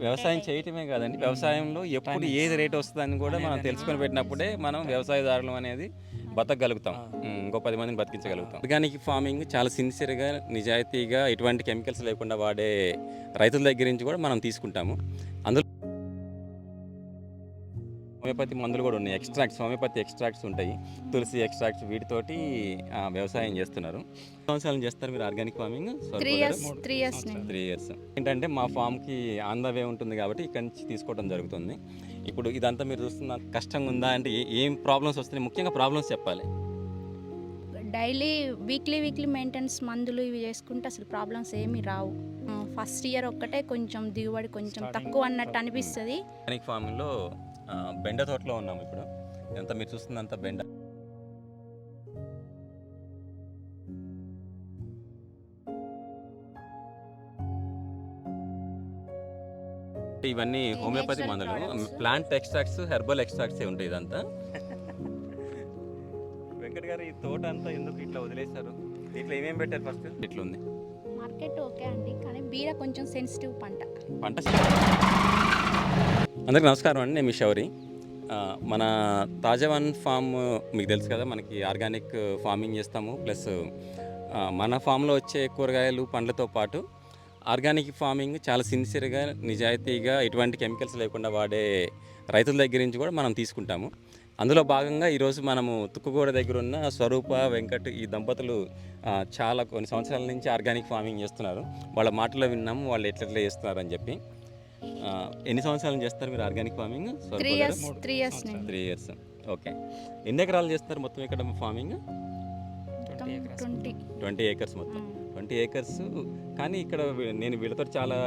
వ్యవసాయం చేయటమే కాదండి, వ్యవసాయంలో ఎప్పుడు ఏది రేట్ వస్తుందని కూడా మనం తెలుసుకొని పెట్టినప్పుడే మనం వ్యవసాయదారులు అనేది బతకగలుగుతాం. ఇంకో 10 మందిని బతికించగలుగుతాం. ఆర్గానిక్ ఫార్మింగ్ చాలా సిన్సియర్గా, నిజాయితీగా, ఎటువంటి కెమికల్స్ లేకుండా వాడే రైతుల దగ్గర నుంచి కూడా మనం తీసుకుంటాము. అందులో హోమియోపతి మందులు కూడా ఉన్నాయి, ఎక్స్ట్రాక్ట్స్, హోమియోపతి ఎక్స్ట్రాక్ట్స్ ఉంటాయి, తులసి ఎక్స్ట్రాక్ట్స్, వీటితోటి వ్యవసాయం చేస్తున్నారు. సంవత్సరాలు చేస్తారు మీరు ఆర్గానిక్ ఫార్మింగ్? 3 ఇయర్స్. ఏంటంటే మా ఫామ్కి ఆన్ ద వే ఉంటుంది కాబట్టి ఇక్కడి నుంచి తీసుకోవడం జరుగుతుంది. ఇప్పుడు ఇదంతా మీరు చూస్తున్న కష్టంగా ఉందా అంటే ఏం ప్రాబ్లమ్స్ వస్తున్నాయి, ముఖ్యంగా ప్రాబ్లమ్స్ చెప్పాలి. డైలీ వీక్లీ మెయింటెనెన్స్ మందులు ఇవి చేసుకుంటే అసలు ప్రాబ్లమ్స్ ఏమీ రావు. ఫస్ట్ ఇయర్ ఒక్కటే కొంచెం దిగుబడి కొంచెం తక్కువ అన్నట్టు అనిపిస్తుంది. ఆర్గానిక్ ఫార్మింగ్లో బెండ తోటలో ఉన్నాము ఇప్పుడు. ఇదంతా మీరు చూస్తున్నంత బెండ. ఇవన్నీ హోమియోపతి మందులు, ప్లాంట్ ఎక్స్ట్రాక్ట్స్, హెర్బల్ ఎక్స్ట్రాక్ట్స్ ఉంటాయి ఇదంతా. వెంకట్ గారు, ఈ తోట అంతా ఎందుకు ఇట్లా వదిలేశారు? దీంట్లో ఏమేమి పెట్టారు? ఫస్ట్ ఇట్లా ఉంది మార్కెట్ ఓకే అండి, కానీ బీర కొంచెం సెన్సిటివ్ పంట. అందరికీ నమస్కారం అండి, నేను మీ శౌరి. మన తాజావన్ ఫామ్ మీకు తెలుసు కదా, మనకి ఆర్గానిక్ ఫార్మింగ్ చేస్తాము. ప్లస్ మన ఫామ్లో వచ్చే కూరగాయలు, పండ్లతో పాటు ఆర్గానిక్ ఫార్మింగ్ చాలా సిన్సియర్గా, నిజాయితీగా, ఎటువంటి కెమికల్స్ లేకుండా వాడే రైతుల దగ్గర నుంచి కూడా మనం తీసుకుంటాము. అందులో భాగంగా ఈరోజు మనము తుక్కుగూడ దగ్గర ఉన్న స్వరూప, వెంకట్ ఈ దంపతులు చాలా కొన్ని సంవత్సరాల నుంచి ఆర్గానిక్ ఫార్మింగ్ చేస్తున్నారు. వాళ్ళ మాటలో విన్నాము వాళ్ళు ఎట్లా చేస్తున్నారు అని చెప్పి. ఎన్ని సంవత్సరాలు చేస్తారు మీరు ఆర్గానిక్ ఫార్మింగ్? 3 ఇయర్స్. ఓకే. ఎన్ని ఎకరాలు చేస్తారు మొత్తం ఇక్కడ ఫార్మింగ్? 20 ఏకర్స్ మొత్తం. 20 ఏకర్స్. కానీ ఇక్కడ నేను వీళ్ళతో చాలా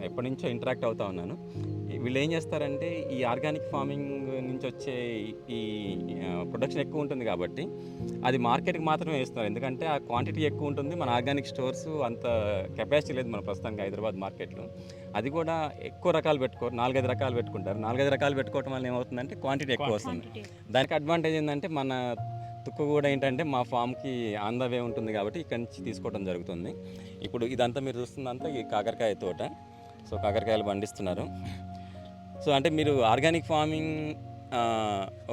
ఎప్పటి నుంచో ఇంటరాక్ట్ అవుతా ఉన్నాను. వీళ్ళు ఏం చేస్తారంటే ఈ ఆర్గానిక్ ఫార్మింగ్ నుంచి వచ్చే ఈ ప్రొడక్షన్ ఎక్కువ ఉంటుంది కాబట్టి అది మార్కెట్కి మాత్రమే వేస్తున్నారు. ఎందుకంటే ఆ క్వాంటిటీ ఎక్కువ ఉంటుంది. మన ఆర్గానిక్ స్టోర్స్ అంత కెపాసిటీ లేదు మన ప్రస్తుతానికి హైదరాబాద్ మార్కెట్లో. అది కూడా ఎక్కువ రకాలు పెట్టుకోరు, 4-5 రకాలు పెట్టుకుంటారు. 4-5 రకాలు పెట్టుకోవడం వల్ల ఏమవుతుందంటే క్వాంటిటీ ఎక్కువ వస్తుంది. దానికి అడ్వాంటేజ్ ఏంటంటే మన తుక్కు కూడా ఏంటంటే మా ఫామ్కి ఆన్ ద వే ఉంటుంది కాబట్టి ఇక్కడి నుంచి తీసుకోవడం జరుగుతుంది. ఇప్పుడు ఇదంతా మీరు చూస్తుందంతా ఈ కాకరకాయ తోట. సో కాకరకాయలు పండిస్తున్నారు. సో అంటే మీరు ఆర్గానిక్ ఫార్మింగ్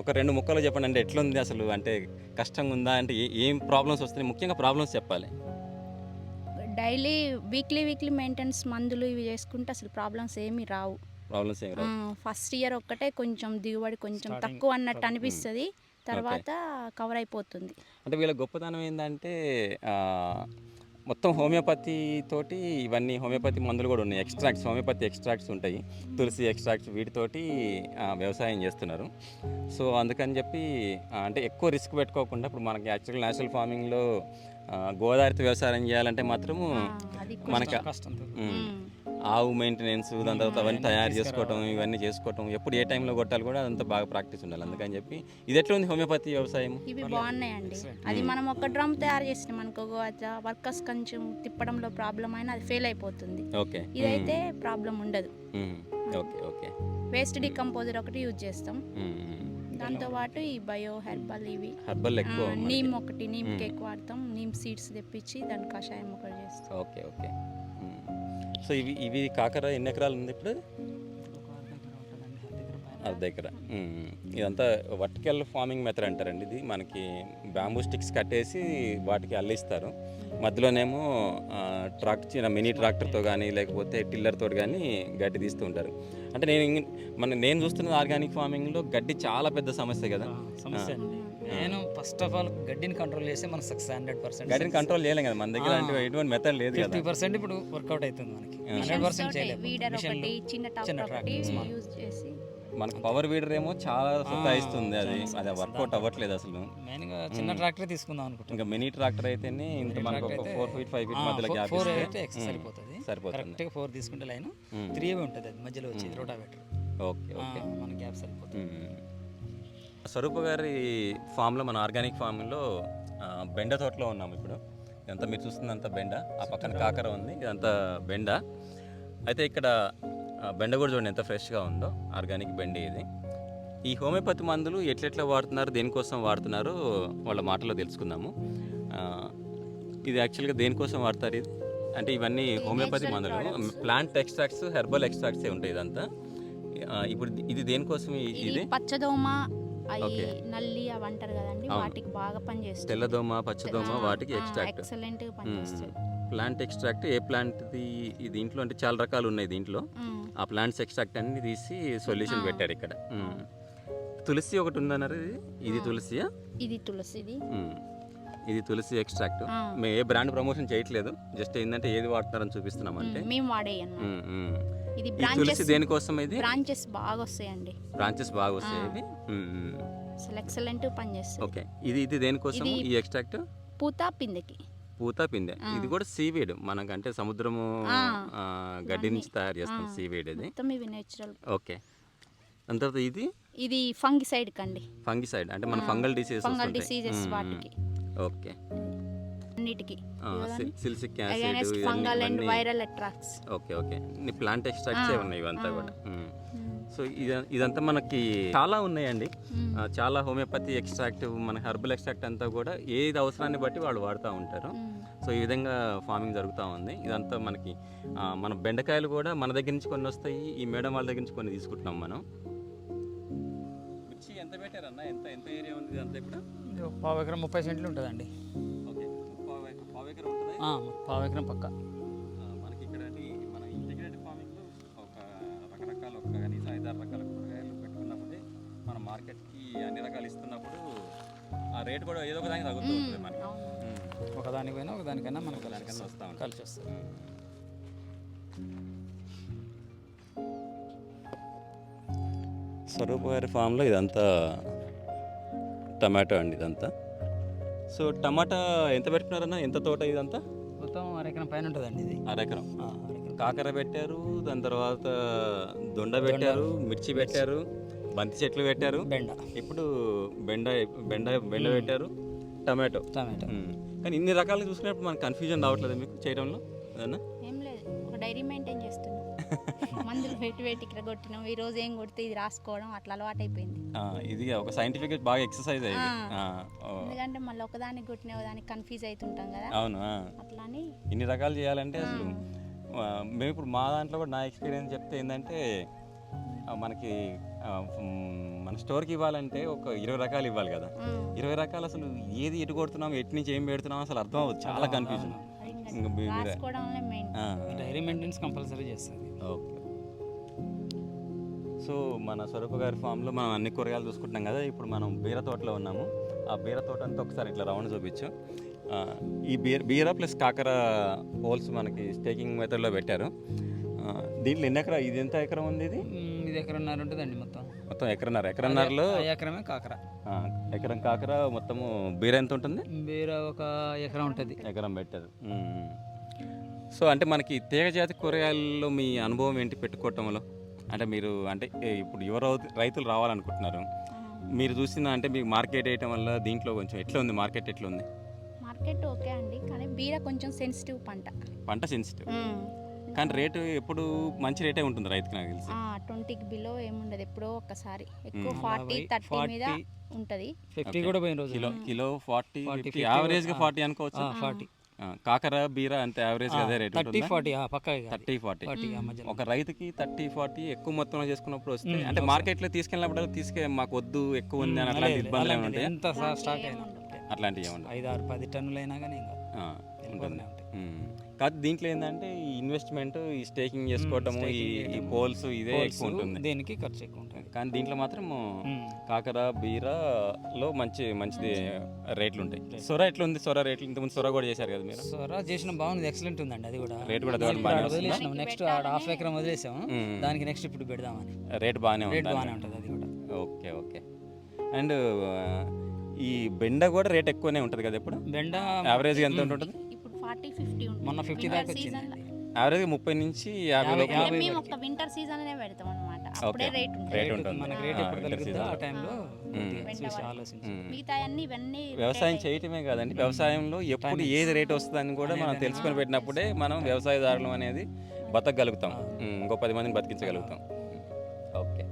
ఒక 2 ముక్కలు చెప్పండి, అంటే ఎట్లుంది అసలు, అంటే కష్టంగా ఉందా అంటే ఏం ప్రాబ్లమ్స్ వస్తున్నాయి, ముఖ్యంగా ప్రాబ్లమ్స్ చెప్పాలి. డైలీ వీక్లీ మెయింటెనెన్స్ మందులు ఇవి చేసుకుంటే అసలు ప్రాబ్లమ్స్ ఏమీ రావు. ఫస్ట్ ఇయర్ ఒక్కటే కొంచెం దిగుబడి కొంచెం తక్కువ అన్నట్టు అనిపిస్తుంది, తర్వాత కవర్ అయిపోతుంది. అంటే వీళ్ళ గొప్పతనం ఏంటంటే మొత్తం హోమియోపతి తోటి ఇవన్నీ హోమియోపతి మందులు కూడా ఉన్నాయి, ఎక్స్ట్రాక్ట్స్, హోమియోపతి ఎక్స్ట్రాక్ట్స్ ఉంటాయి, తులసి ఎక్స్ట్రాక్ట్స్, వీటితోటి వ్యవసాయం చేస్తున్నారు. సో అందుకని చెప్పి అంటే ఎక్కువ రిస్క్ పెట్టుకోకుండా, ఇప్పుడు మనకి యాక్చువల్ న్యాచురల్ ఫార్మింగ్లో గోదావరితో వ్యవసాయం చేయాలంటే మాత్రము మనకి ఆవు మెయింటెనెన్స్, దాని తర్వాత అవన్నీ తయారు చేసుకోవటం, ఇవన్నీ చేసుకోవటం, ఎప్పుడు ఏ టైంలో కొట్టాలి కూడా అదంతా బాగా ప్రాక్టీస్ ఉండాలి. అందుకని చెప్పి ఇది ఎట్లా ఉంది హోమియోపతి వ్యవసాయం? ఇవి బాగున్నాయండి. అది మనం ఒక డ్రమ్ తయారు చేసినాం అనుకో, వర్కర్స్ కొంచెం తిప్పడంలో ప్రాబ్లం అయినా అది ఫెయిల్ అయిపోతుంది. ఓకే. ఇదైతే ప్రాబ్లం ఉండదు. ఓకే. ఓకే. వేస్ట్ డికంపోజర్ ఒకటి యూజ్ చేస్తాం. దాంతోపాటు ఈ బయో హెర్బల్, ఇవి హెర్బల్ ఎక్కువ, నీమ్ ఒకటి, నీమ్ కేక్ వాడతాం, నీమ్ సీడ్స్ తెప్పించి దాని కషాయం ఒకటి చేస్తాం. ఓకే. ఓకే. సో ఇవి కాకర ఎన్ని ఎకరాలు ఉంది ఇప్పుడు? 10 ఎకరా. ఇదంతా వర్టికల్ ఫార్మింగ్ మెథడ్ అంటారండి. ఇది మనకి బ్యాంబూ స్టిక్స్ కట్టేసి వాటికి అల్లిస్తారు, మధ్యలోనేమో చిన్న మినీ ట్రాక్టర్తో కానీ లేకపోతే టిల్లర్తో కానీ గడ్డి తీస్తూ ఉంటారు. అంటే నేను చూస్తున్నది ఆర్గానిక్ ఫార్మింగ్లో గడ్డి చాలా పెద్ద సమస్య కదా. నేను ఫస్ట్ ఆఫ్ ఆల్ గడ్డిని కంట్రోల్ చేస్తే మనకు సక్సెస్ 100%. గడ్డిని కంట్రోల్ చేయలేం కదా మన దగ్గర, అంటే ఎటువంటి మెథడ్ లేదు కదా. 50% ఇప్పుడు వర్కౌట్ అవుతుంది మనకి, 100% చేయలేము. మనకు పవర్ వీడర్ ఏమో చాలా సతాయిస్తుంది, అది వర్కౌట్ అవ్వట్లేదు అసలు. మెయిన్గా చిన్న ట్రాక్టర్ తీసుకుందాం అనుకుంటున్నాం. ఇంకా మినీ ట్రాక్టర్ అయితేనే ఇంత మనకు ఒక 4 feet 5 feet మధ్యలో గ్యాప్ అయితే సరిపోతుంది. కరెక్ట్గా 4 తీసుకుంటే లైన్ 3 ఉంటుంది, అది మధ్యలో వచ్చేది రోటావేటర్. ఓకే. ఓకే. మన గ్యాప్ సరిపోతుంది. స్వరూప గారి ఫామ్లో, మన ఆర్గానిక్ ఫామ్లో బెండ తోటలో ఉన్నాము ఇప్పుడు. ఇదంతా మీరు చూస్తుందంతా బెండ, ఆ పక్కన కాకర ఉంది, ఇదంతా బెండ. అయితే ఇక్కడ బెండ కూడా చూడండి ఎంత ఫ్రెష్గా ఉందో, ఆర్గానిక్ బెండ ఇది. ఈ హోమియోపతి మందులు ఎట్లెట్లా వాడుతున్నారు, దేనికోసం వాడుతున్నారో వాళ్ళ మాటలో తెలుసుకుందాము. ఇది యాక్చువల్గా దేనికోసం వాడతారు? ఇది అంటే ఇవన్నీ హోమియోపతి మందులు, ప్లాంట్ ఎక్స్ట్రాక్ట్స్, హెర్బల్ ఎక్స్ట్రాక్ట్స్ ఉంటాయి ఇదంతా. ఇప్పుడు ఇది దేనికోసం ఇది? పచ్చదోమ, అవి నల్లి అవి అంటారు కదండి, వాటికి బాగా పనిచేస్తుంది. తెల్లదోమ, పచ్చదోమ వాటికి ఎక్స్ట్రాక్ట్ ఎక్సలెంట్ గా పనిచేస్తుంది. ప్లాంట్ ఎక్స్ట్రాక్ట్ ఏ ప్లాంట్ది దీంట్లో అంటే చాలా రకాలు ఉన్నాయి దీంట్లో. ఆ ప్లాంట్స్ ఎక్స్ట్రాక్ట్ అన్ని తీసి సొల్యూషన్ పెట్టారు ఇక్కడ. తులసి ఒకటి ఉందన్నారు, ఇది తులసియా? ఇది తులసిది. ఇది తులసి ఎక్స్ట్రాక్ట్. మేము ఏ బ్రాండ్ ప్రమోషన్ చేయట్లేదు, జస్ట్ ఏంటంటే ఏది వాడుతున్నారని చూపిస్తున్నాం అంటే. మేము వాడేయన్న ఇది తులసి దేనికోసం? ఇది బ్రాంచెస్ బాగా వస్తాయండి. బ్రాంచెస్ బాగా వస్తాయి ఇవి. అసలు ఎక్సలెంట్ పనిచేస్తుంది. ఓకే, ఇది దేనికోసం ఈ ఎక్స్ట్రాక్ట్? పూత పిందెకి. పూత పిందె. ఇది కూడా సీవీడ్, మనకంటే సముద్రము గడ్డి నుంచి తయారు చేస్తాం సీవీడ్ ఇది. ఇవి నేచురల్. ఓకే, దాని తర్వాత ఇది ఫంగిసైడ్ కండి. ఫంగిసైడ్ అంటే మన ఫంగల్ డిసీజెస్ వాటికి. ఓకే, అన్నిటికి సిల్సిక్ against fungal and viral attracts. Okay okay, plant extracts ఉన్నాయి ఇవంతా కూడా. సో ఇదంతా మనకి చాలా ఉన్నాయండి, చాలా హోమియోపతి ఎక్స్ట్రాక్ట్, మన హెర్బల్ ఎక్స్ట్రాక్ట్ అంతా కూడా ఏది అవసరాన్ని బట్టి వాళ్ళు వాడుతూ ఉంటారు. సో ఈ విధంగా ఫార్మింగ్ జరుగుతూ ఉంది. ఇదంతా మనకి మన బెండకాయలు కూడా మన దగ్గర నుంచి కొన్ని వస్తాయి, ఈ మేడం వాళ్ళ దగ్గర నుంచి కొన్ని తీసుకుంటున్నాం మనం. మిర్చి ఎంత పెట్టారన్న? ఎంత ఎంత ఏరియా ఉంది ఇదంతా? ఇప్పుడు 1/4 ఎకరం 30 సెంట్లు ఉంటుందండి. ఓకే, 1/4 ఎకరం ఉంటుంది. 1/4 ఎకరం పక్క. మనకి ఇక్కడ మన ఇంటిగ్రేటెడ్ ఫార్మింగ్లో ఒక రకరకాల కనీసం 5-6 రకాల కూరగాయలు పెట్టుకున్నప్పుడే మన మార్కెట్కి అన్ని రకాలు ఇస్తున్నప్పుడు ఆ రేట్ కూడా ఏదో ఒక దానికి తగ్గుతూ ఉంటుంది మనకి. ఒకదానికి పోయినా ఒకదానికైనా మనకు దానికన్నా వస్తూ ఉంటుంది, కలిసి వస్తుంది. స్వరూప్ గారి ఫామ్లో ఇదంతా టమాటో అండి ఇదంతా. సో టమాటా ఎంత పెట్టుకున్నారన్న? ఎంత తోట ఇదంతా? మొత్తం 1/2 ఎకరం పైన ఉంటుందండి ఇది. 1/2 ఎకరం. కాకర పెట్టారు, దాని తర్వాత దొండ పెట్టారు, మిర్చి పెట్టారు, బంతి చెట్లు పెట్టారు, ఇప్పుడు బెండ పెట్టారు, టమాటో. కానీ ఇన్ని రకాలుగా చూసుకున్నప్పుడు మనకు కన్ఫ్యూజన్ రావట్లేదు మీకు చేయడంలో? ఏం లేదు, ఒక డైరీ మెయింటైన్ చేస్తున్నాం. మందులు పెట్టి ఇక్కడ కొట్టినాం, ఈ రోజు ఏం కొడితే ఇది రాసుకోవడం అట్లా అలవాటు అయిపోయింది. ఇది ఒక సైంటిఫిక్ బాగా ఎక్సర్సైజ్ అయ్యింది. ఎందుకంటే మళ్ళీ ఒకదానికి కొట్టిన ఒకదానికి కన్ఫ్యూజ్ అవుతుంటాం కదా. అవును, అట్లాని ఇన్ని రకాలు చేయాలంటే అసలు మేము ఇప్పుడు మా దాంట్లో కూడా నా ఎక్స్పీరియన్స్ చెప్తే ఏంటంటే, మనకి మన స్టోర్కి ఇవ్వాలంటే ఒక 20 రకాలు ఇవ్వాలి కదా. 20 రకాలు అసలు ఏది ఎటు కొడుతున్నాం, ఎటు నుంచి ఏం పెడుతున్నాం అసలు అర్థం అవ్వదు, చాలా కన్ఫ్యూజన్. డైరీ మెయింటెనెన్స్ కంపల్సరీ చేస్తుంది. ఓకే, సో మన స్వరూప గారి ఫామ్లో మనం అన్ని కూరగాయలు చూసుకుంటున్నాం కదా. ఇప్పుడు మనం బీర తోటలో ఉన్నాము. ఆ బీర తోట అంతా ఒకసారి ఇట్లా రౌండ్ చూపించు. ఈ బీర ప్లస్ కాకర హోల్స్ మనకి స్టేకింగ్ మెథడ్లో పెట్టారు. దీంట్లో ఎన్ని ఎకరా? ఇది ఎంత ఎకరం ఉంది? ఇది 1 ఎకరన్నర ఉంటుందండి. మొత్తం ఎకరన్నరలో ఎకరమే కాకర. ఎకరం కాకర. మొత్తము బీర ఎంత ఉంటుంది? బీర 1 ఎకరం ఉంటుంది. ఎకరం పెట్టారు. సో అంటే మనకి తీగజాతి కూరగాయల్లో మీ అనుభవం ఏంటి పెట్టుకోవటంలో? అంటే మీరు అంటే ఇప్పుడు యువ రైతులు రావాలనుకుంటున్నారు, మీరు చూసిన అంటే మీకు మార్కెట్ వేయటం వల్ల దీంట్లో కొంచెం ఎట్లా ఉంది మార్కెట్? ఎట్లా ఉంది మార్కెట్? ఓకే అండి, కానీ బీర కొంచెం సెన్సిటివ్ పంట సెన్సిటివ్. కానీ రేటు ఎప్పుడు మంచి రేటే ఉంటుంది రైతుకి నాకు తెలిసి. 20కి బిలో ఏముండదు, ఎప్పుడో ఒక్కసారి. ఎక్కువ 40-30 మీద ఉంటుంది. 50 కూడా పోయిన రోజు. కిలో 40, యావరేజ్గా 40 అనుకోవచ్చు. 40 కాకర బీర అంతే యావరేజ్ అదే రేట్ 30-40 ఒక రైతుకి 30-40 ఎక్కువ మొత్తంలో చేసుకున్నప్పుడు వస్తే అంటే మార్కెట్లో తీసుకెళ్ళినప్పుడు మాకు వద్దు ఎక్కువ ఉంది అని అట్లాంటి ఇబ్బందులు ఏమంటాయి? అట్లాంటివి ఏమంటాయి? 5-6-10 టన్నులు అయినా కానీ ఉంటుంది. కాదు దీంట్లో ఏంటంటే ఈ ఇన్వెస్ట్మెంట్, ఈ స్టేకింగ్ చేసుకోవటము, ఈ పోల్స్ ఇదే ఎక్కువ ఉంటుంది, దేనికి ఖర్చు ఎక్కువ ఉంటుంది. కానీ దీంట్లో మాత్రం కాకర బీరలో మంచిది రేట్లు ఉంటాయి. సొర ఎట్లా ఉంది? సొర రేట్లు ఇంతకుముందు సొర కూడా చేశారు కదా మీరు? సొర చేసిన బాగుంది, ఎక్సలెంట్ ఉందండి. అది కూడా రేట్ కూడా వదిలేసినాం. నెక్స్ట్ 1/2 ఎకరం వదిలేసాము, దానికి నెక్స్ట్ ఇప్పుడు పెడదామని. రేట్ బాగానే ఉంటుంది అది కూడా. Okay okay. అండ్ ఈ బెండ కూడా రేట్ ఎక్కువనే ఉంటుంది కదా? ఇప్పుడు బెండ యావరేజ్ ఎంత ఉంటుంది? మొన్న 50 దాకా వచ్చింది. యావరేజ్ 30 నుంచి 50 లోపు. మేము ఒక వింటర్ సీజన్లోనే పెడతాం అన్నమాట, అప్పుడే రేట్ ఉంటుంది. మనకి రేట్ ఎప్పుడు కలుగుతుందో ఆ టైంలో ఆలోచించి మిగతా ఇవన్నీ వ్యవసాయం చేయటమే కాదండి, వ్యవసాయంలో ఎప్పుడు ఏది రేట్ వస్తుందని కూడా మనం తెలుసుకొని పెట్టినప్పుడే మనం వ్యవసాయదారులు అనేది బతకగలుగుతాం, ఇంకో 10 మందిని బతికించగలుగుతాం. ఓకే.